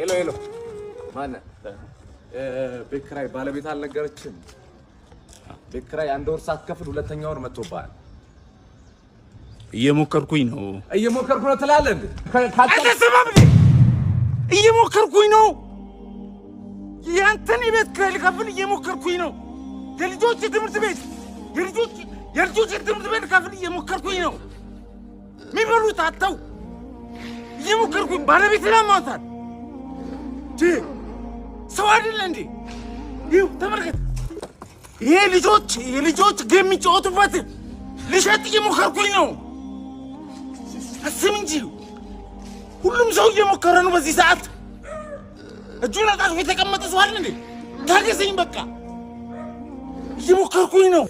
ሄሎ ማን ቤት ኪራይ ባለቤት አልነገረችም? ቤት ኪራይ አንድ ወር ሳትከፍል ሁለተኛ ወር መጥቶብሃል። እየሞከርኩኝ ነው ትላለህ እንዴ? አትሰማም እንዴ? እየሞከርኩኝ ነው። ያንተን ቤት ኪራይ ልከፍል እየሞከርኩኝ ነው። የልጆች ትምህርት ቤት ልከፍል እየሞከርኩኝ ነው። የሚበሉት አጥተው እየሞከርኩኝ ባለቤትን አሟታል። ሰው አይደለ እንዴ? ይኸው ተመልከት። ይሄ የልጆች ጌም የሚጫወቱበት ልሸጥ እየሞከርኩኝ ነው። አስብ እንጂ ሁሉም ሰው እየሞከረ ነው በዚህ ሰዓት። እጁን አጣጥፎ የተቀመጠ ሰው አይደል እንዴ? ታገሰኝ በቃ። እየሞከርኩኝ ነው።